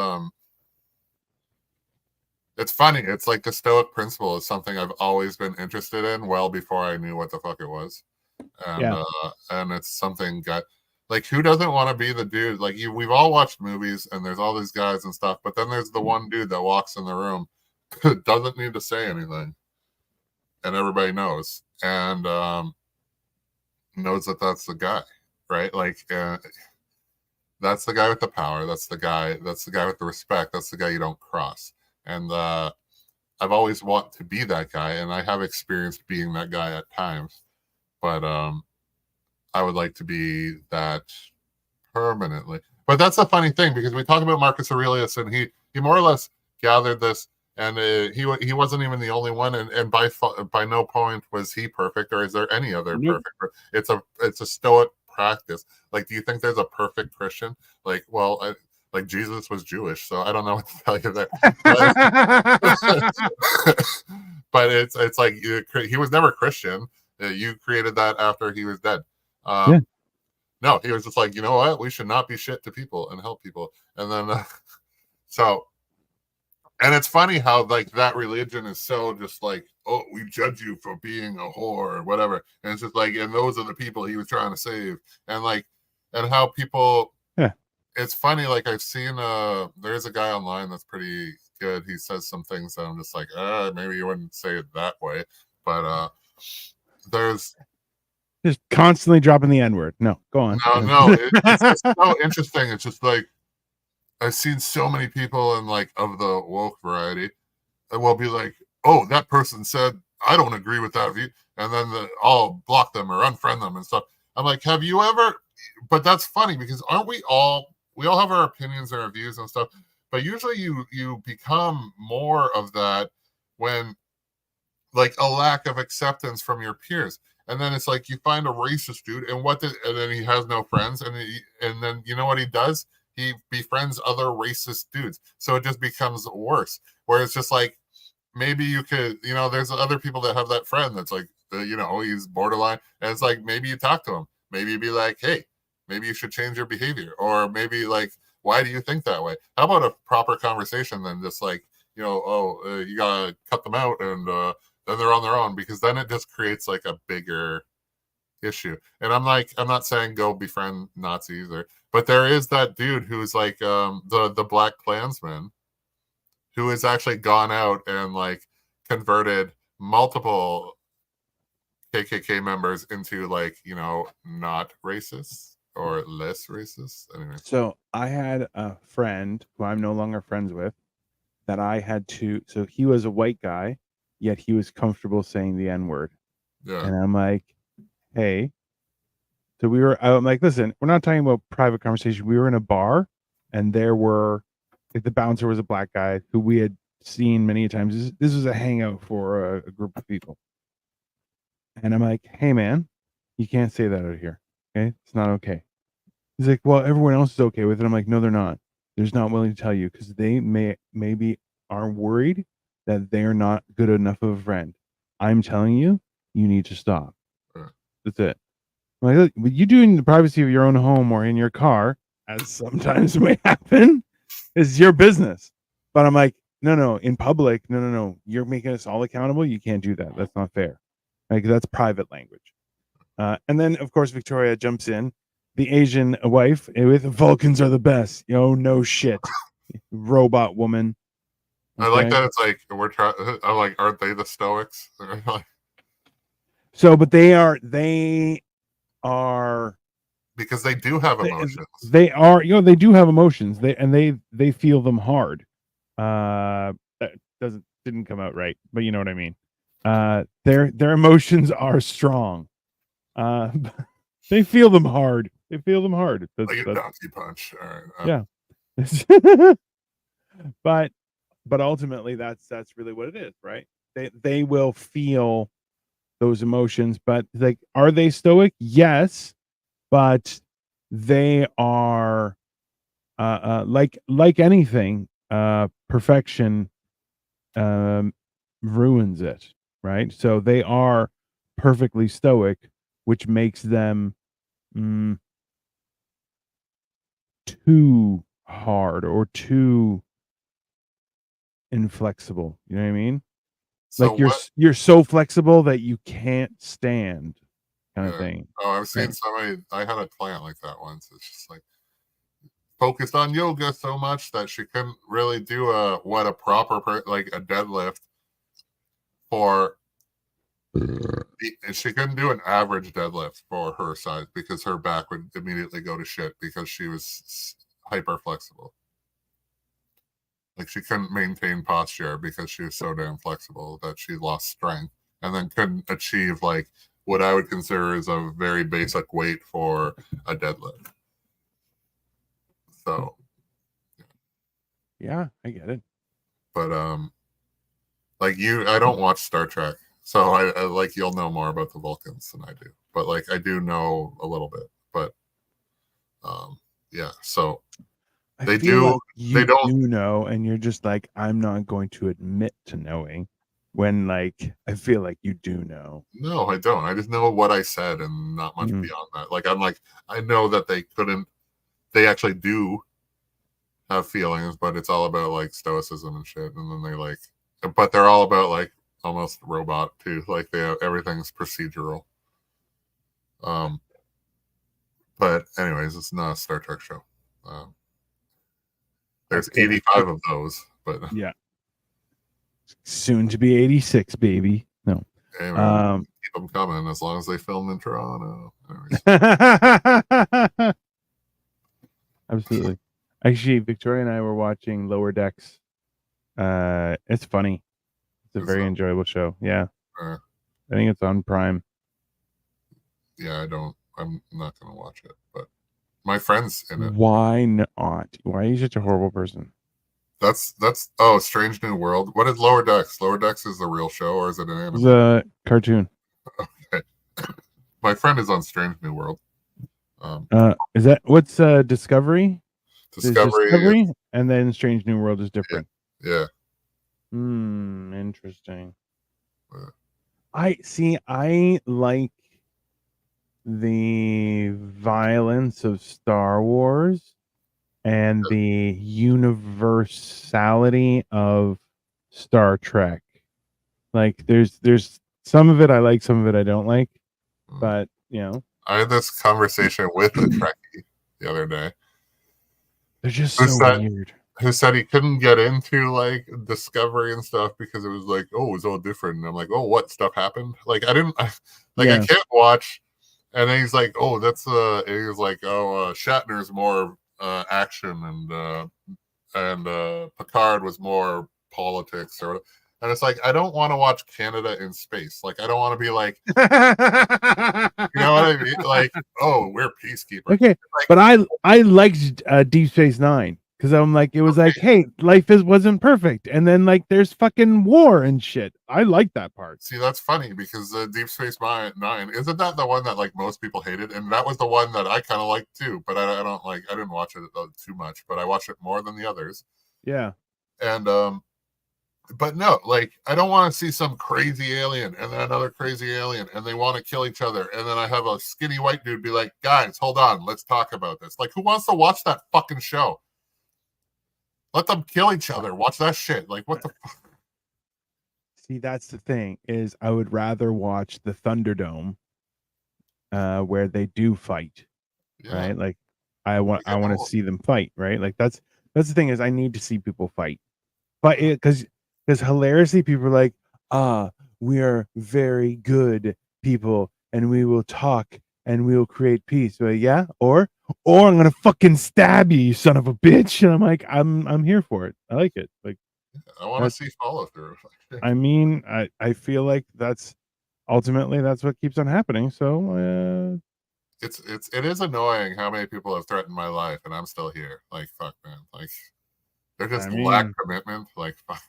it's funny. It's like the Stoic principle is something I've always been interested in well before I knew what the fuck it was. And and it's something like who doesn't want to be the dude? Like we've all watched movies and there's all these guys and stuff, but then there's the one dude that walks in the room, doesn't need to say anything, and everybody knows and knows that that's the guy, right? Like that's the guy with the power. That's the guy with the respect. That's the guy you don't cross. And I've always wanted to be that guy, and I have experienced being that guy at times. But I would like to be that permanently. But that's a funny thing because we talk about Marcus Aurelius, and he more or less gathered this, and he wasn't even the only one, and by no point was he perfect, or is there any other perfect? It's a Stoic practice. Like, do you think there's a perfect Christian? Like, well. Like Jesus was Jewish, so I don't know what to tell you there. But it's like he was never Christian. You created that after he was dead. No, he was just like, you know what? We should not be shit to people and help people. And then and it's funny how like that religion is so just like, oh, we judge you for being a whore or whatever. And it's just like, and those are the people he was trying to save. And like, and how people it's funny. Like I've seen, there's a guy online that's pretty good. He says some things that I'm just like, maybe you wouldn't say it that way, but there's just constantly dropping the N-word. No, go on. No, it's just so interesting. It's just like I've seen so many people in like of the woke variety, and will be like, "Oh, that person said I don't agree with that view," and then I'll block them or unfriend them and stuff. I'm like, have you ever? But that's funny because aren't we all? We all have our opinions and our views and stuff. But usually, you become more of that when like a lack of acceptance from your peers. And then it's like you find a racist dude, and and then he has no friends, and then you know what he does? He befriends other racist dudes, so it just becomes worse. Where it's just like maybe you could, there's other people that have that friend that's like, he's borderline, and it's like maybe you talk to him, maybe you'd be like, hey, maybe you should change your behavior, or maybe like, why do you think that way? How about a proper conversation than just like, you gotta cut them out and then they're on their own, because then it just creates like a bigger issue. And I'm not saying go befriend Nazis but there is that dude who's like the Black Klansman who has actually gone out and like converted multiple KKK members into like, not racist or less racist. Anyway. So I had a friend who I'm no longer friends with that I had to. So he was a white guy, yet he was comfortable saying the N-word. Yeah. And I'm like, hey. So I'm like, listen, we're not talking about private conversation. We were in a bar, and there were, like, the bouncer was a black guy who we had seen many times. This was a hangout for a group of people. And I'm like, hey, man, you can't say that out here. Okay? It's not okay. He's like, well, everyone else is okay with it. I'm like, no, they're not. They're just not willing to tell you because they maybe are worried that they're not good enough of a friend. I'm telling you, you need to stop. That's it. I'm like, look, you do in the privacy of your own home or in your car, as sometimes may happen, is your business. But I'm like, no, in public, no. You're making us all accountable. You can't do that. That's not fair. Like, that's private language. And then, of course, Victoria jumps in. The Asian wife with Vulcans are the best. No shit. Robot woman. Okay? I like that it's like I'm like, aren't they the Stoics? So, but they are because they do have emotions. They are, they do have emotions. They feel them hard. That didn't come out right, but you know what I mean. Their emotions are strong. They feel them hard. They feel them hard. Like a donkey punch. All right. Yeah. but ultimately that's really what it is, right? They will feel those emotions, but like, are they stoic? Yes, but they are like anything, perfection ruins it, right? So they are perfectly stoic, which makes them too hard or too inflexible. You know what I mean? So like you're so flexible that you can't stand, kind of thing. Oh, I've seen somebody. I had a client like that once. It's just like focused on yoga so much that she couldn't really do a proper like a deadlift for. She couldn't do an average deadlift for her size because her back would immediately go to shit because she was hyper flexible. Like she couldn't maintain posture because she was so damn flexible that she lost strength and then couldn't achieve like what I would consider is a very basic weight for a deadlift. So yeah, I get it. But like I don't watch Star Trek, so I like you'll know more about the Vulcans than I do. But like I do know a little bit. But yeah, so they do. Like they don't know, and you're just like, I'm not going to admit to knowing. When like I feel like you do know. No, I don't. I just know what I said and not much beyond that. Like I know that they actually do have feelings, but it's all about like stoicism and shit. And then but they're all about like almost robot too. Like everything's procedural. But anyways, it's not a Star Trek show. There's 85 of those, but yeah, soon to be 86, baby. No, hey man, keep them coming as long as they film in Toronto. Absolutely. Actually, Victoria and I were watching Lower Decks. It's funny. It's a very enjoyable show. Yeah. I think it's on Prime. Yeah, I'm not gonna watch it, but my friend's in it. Why not? Why are you such a horrible person? That's Strange New World. What is Lower Decks? Lower Decks is the real show, or is it an anime? It's a cartoon. Okay. My friend is on Strange New World. Is that what's Discovery? Discovery is, and then Strange New World is different. Yeah. Interesting. I like the violence of Star Wars and the universality of Star Trek. Like there's some of it I like, some of it I don't like, but you know. I had this conversation with a Trekkie the other day. They're just so weird. Who said he couldn't get into like Discovery and stuff because it was like, oh, it was all different. And I'm like, oh, what stuff happened? Like I can't watch. And then he's like, oh, that's he was like, oh, Shatner's more action and Picard was more politics or whatever. And it's like, I don't want to watch Canada in space. Like, I don't want to be like, you know what I mean? Like, oh, we're peacekeepers. Okay, like, but I liked Deep Space Nine because I'm like, it was like, hey, life wasn't perfect, and then like there's fucking war and shit. I like that part. See, that's funny because Deep Space Nine isn't that the one that like most people hated, and that was the one that I kind of liked too. But I don't like. I didn't watch it too much, but I watched it more than the others. Yeah, and but no, like I don't want to see some crazy alien and then another crazy alien and they want to kill each other and then I have a skinny white dude be like, guys, hold on, let's talk about this. Like, who wants to watch that fucking show? Let them kill each other. Watch that shit. Like, what the fuck? See, that's the thing is I would rather watch the Thunderdome where they do fight. Yeah. Right? Like I want to see them fight, right? Like that's the thing is I need to see people fight. But because hilariously people are like, we are very good people and we will talk and we will create peace. So yeah, or I'm gonna fucking stab you, you son of a bitch. And I'm like, I'm here for it. I like it. Like I want to see follow through. I mean, I feel like that's ultimately that's what keeps on happening. So it is annoying how many people have threatened my life and I'm still here. Like fuck, man. Like they're just lack commitment. Like fuck.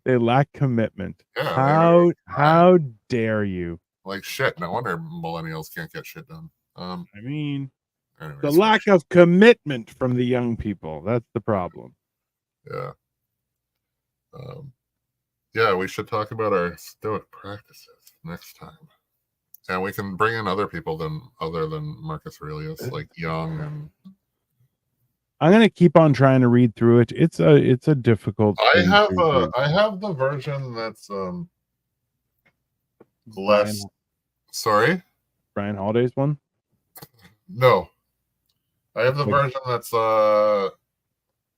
They lack commitment. Yeah. How dare you? Like shit. No wonder millennials can't get shit done. I mean, anyways, the lack of commitment from the young people. That's the problem. Yeah. Yeah, we should talk about our Stoic practices next time. And we can bring in other people other than Marcus Aurelius, like Young and I'm gonna keep on trying to read through it. It's a difficult. I have the version that's less. Sorry, Brian Holiday's one. No, I have the version that's I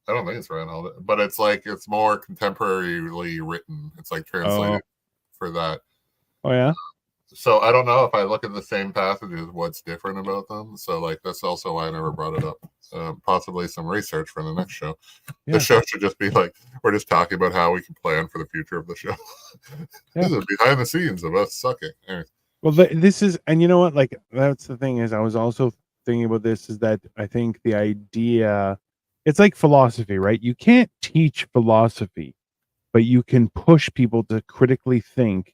don't think it's Brian Holiday, but it's like it's more contemporarily written. It's like translated for that. Oh yeah. So I don't know if I look at the same passages, what's different about them. So like that's also why I never brought it up. Possibly some research for the next show. Yeah. The show should just be like we're just talking about how we can plan for the future of the show. Yeah. This is behind the scenes of us sucking. Anyway. Well, this is, and you know what? Like that's the thing is, I was also thinking about this is that I think the idea, it's like philosophy, right? You can't teach philosophy, but you can push people to critically think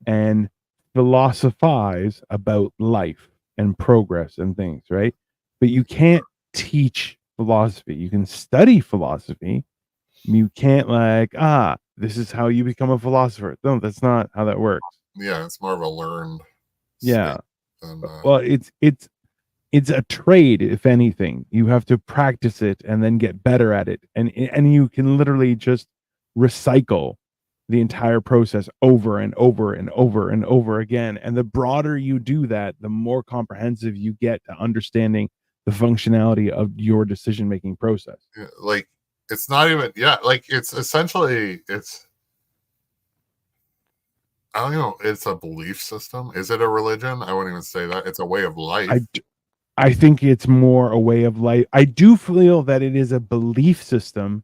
and philosophize about life and progress and things, right? But you can't teach philosophy. You can study philosophy. You can't like, this is how you become a philosopher. No, that's not how that works. Yeah, it's more of a learned. Yeah. Well, it's a trade, if anything. You have to practice it and then get better at it. And you can literally just recycle the entire process over and over and over and over again. And the broader you do that, the more comprehensive you get to understanding the functionality of your decision making process. Yeah, like it's not even like it's essentially I don't know, it's a belief system. Is it a religion? I wouldn't even say that. It's a way of life. I think it's more a way of life. I do feel that it is a belief system,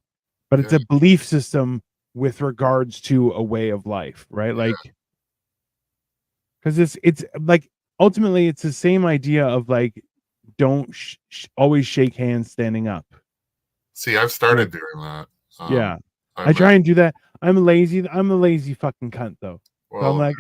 but it's a belief system with regards to a way of life, right? Like, because it's like ultimately it's the same idea of like don't always shake hands standing up. See, I've started doing that. Yeah, I try and do that. I'm lazy. I'm a lazy fucking cunt though. Well, so I'm like,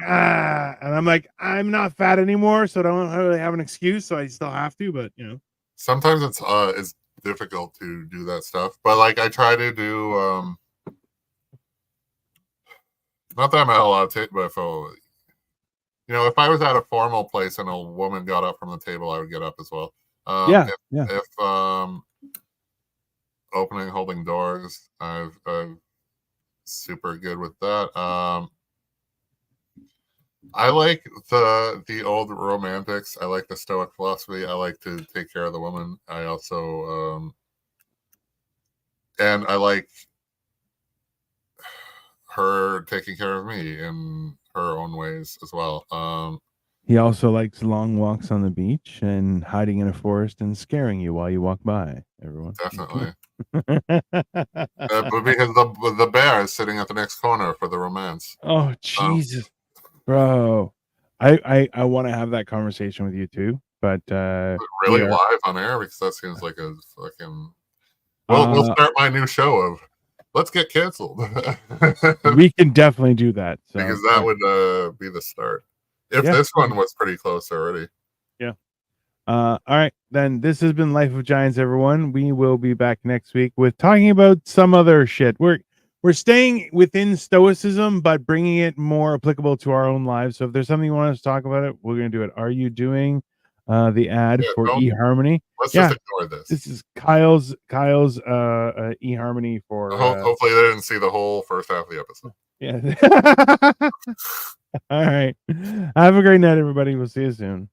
and I'm like, I'm not fat anymore, so I don't really have an excuse. So I still have to, but you know, sometimes it's difficult to do that stuff. But like, I try to do. Not that I'm allowed to, but if if I was at a formal place and a woman got up from the table, I would get up as well. If opening, holding doors, I'm super good with that. I like the old romantics. I like the Stoic philosophy. I like to take care of the woman. I also and I like her taking care of me in her own ways as well. He also likes long walks on the beach and hiding in a forest and scaring you while you walk by. Everyone, definitely. But because the bear is sitting at the next corner for the romance. Oh Jesus, bro! I want to have that conversation with you too, but really live on air, because that seems like a fucking. We'll start my new show of let's get canceled. We can definitely do that, so, because that would be the start. If this one was pretty close already. Yeah. All right, then this has been Life of Giants, everyone. We will be back next week with talking about some other shit. We're staying within Stoicism, but bringing it more applicable to our own lives. So if there's something you want us to talk about it, we're going to do it. Are you doing the ad for eHarmony? Let's just ignore this. This is Kyle's eHarmony for. Hopefully they didn't see the whole first half of the episode. Yeah. All right. Have a great night, everybody. We'll see you soon.